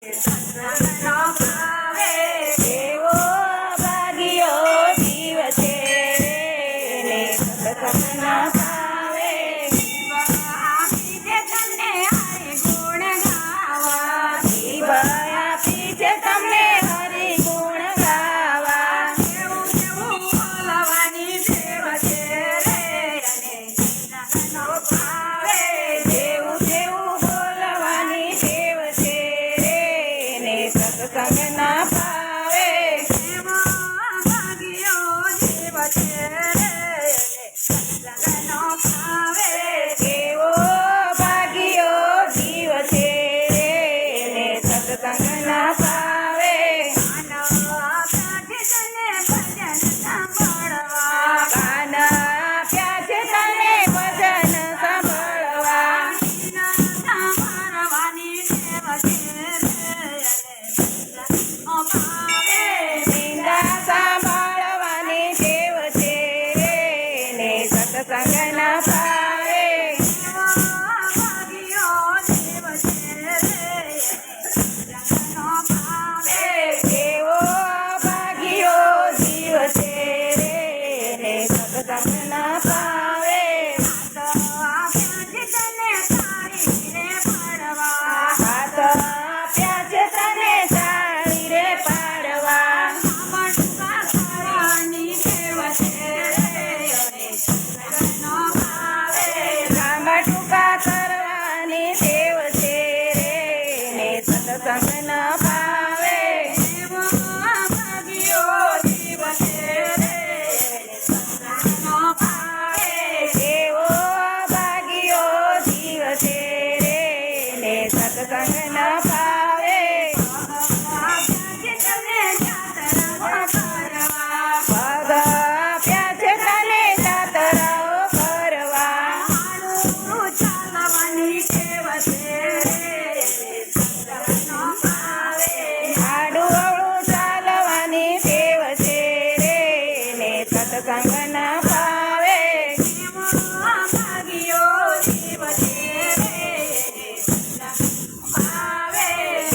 સત્સંગનો ભાવે એવો ભાગ્યો જીવ છે ને સત્સંગના ભાવે આપી છે તમને હરિ ગુણ ગાવા જીવ આપી છે તમને હરિ ગુણ ગાવા એવું એવું બોલવાની ટેવ છે રે અને સત્સંગનો ભાવે જેવું જેવું બોલવાની ટેવ છે સત્સંગના ભાવે એવો ભાગ્યો જીવ છે સત્સંગનો ભાવે એવો ભાગ્યો જીવ છે ને સત્સંગના ભાવે કાન આપ્યા છે તને ભજન સાંભળવા સાંભળવાની ટેવ છે નિંદા સાંભળવાની ટેવ છે ને સત્સંગના ભાવે એવો ભાગ્યો જીવ છે સત્સંગનો ભાવે એવો ભાગ્યો જીવ છે ને સત્સંગના ભાવે હાથ આપ્યા છે તને સારી રે પાડવા લાંબા ટૂંકા કરવાની ટેવ છે ને સત્સંગના ભાવે એવો ભાગ્યો જીવ છે સત્સંગનો ભાવે એવો ભાગ્યો જીવ છે ને સત્સંગના ભાવે પગ આપ્યા છે તને જાતરાઓ કરવા ચાલવાની ટેવ છે આડું અવળું ચાલવાની ટેવ છે ને સત્સંગના ભાવે એવો ભાગ્યો જીવ છે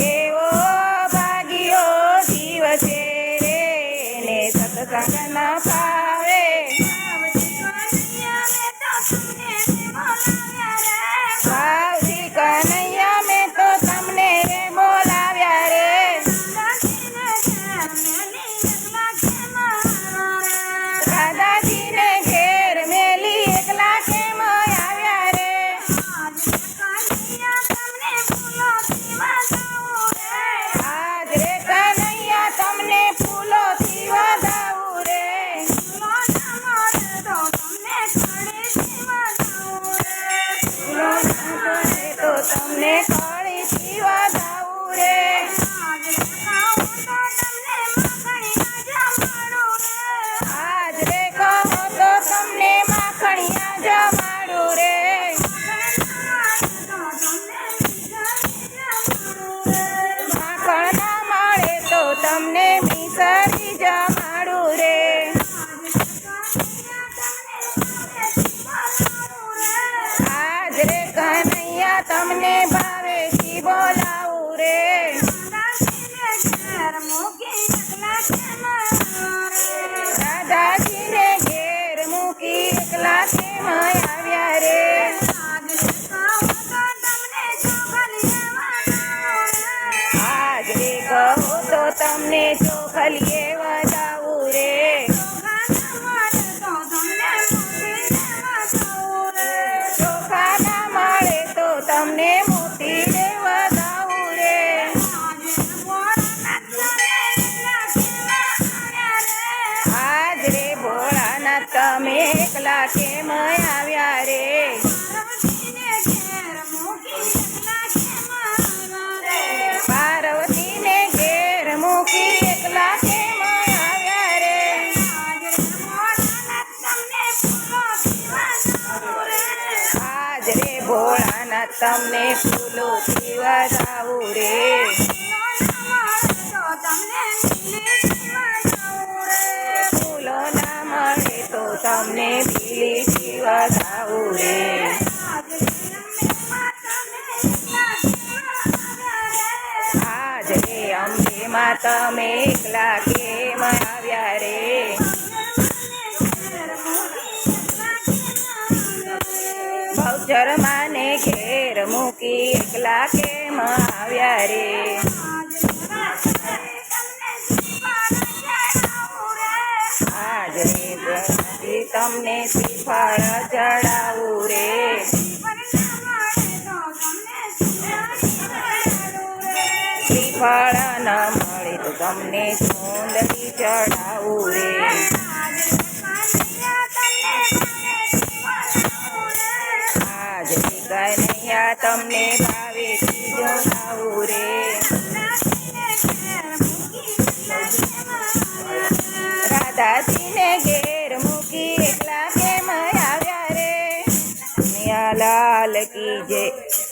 એવો ભાગ્યો જીવ છે ને સત્સંગના ભાવે ભાવથી કનૈયા મેં તો તમને બોલાવ્યા રે દાદાજીને ઘેર મેલી એકલા કેમ આવ્યા રે આજ રે કનૈયા તમને ફૂલોથી વધાવું રે તો તમને કળીથી વધાવું રે આજ રે કહો તો તમને માખણિયા જમાડું રે માખણ ના મળે તો તમને મિસરી જમાડું રે આજ રે કનૈયા તમને ભાવેથી બોલાવું રે દાદાજીને ઘેર મૂકી એકલા કેમ આવ્યા રે આજ રે કહો તો તમને ચોખલીએ વધાવું રે ચોખા ના મળે તો તમને મોતી રે વધાવું રે આજ રે ભોળાનાથ તમે એકલા કેમ આવ્યા રે પાર્વતીને ઘેર મૂકી એકલા કેમ આવ્યા રે આજ રે ભોળાનાથ તમને ફૂલોથી વધાવું રે ફૂલો ના મળે તો તમને બીલીથી વધાવું રે આજ માં તમે એકલા કેમ આવ્યા રે બહુચર માને ઘેર મૂકી એકલા કેમ આવ્યા રે આજ રે તમને શ્રીફળ ચડાવું રે શ્રીફળ ન મળે તો તમને ચૂંદડી ચડાવું રે આજ કનૈયા તમને ભાવે ત્રીજો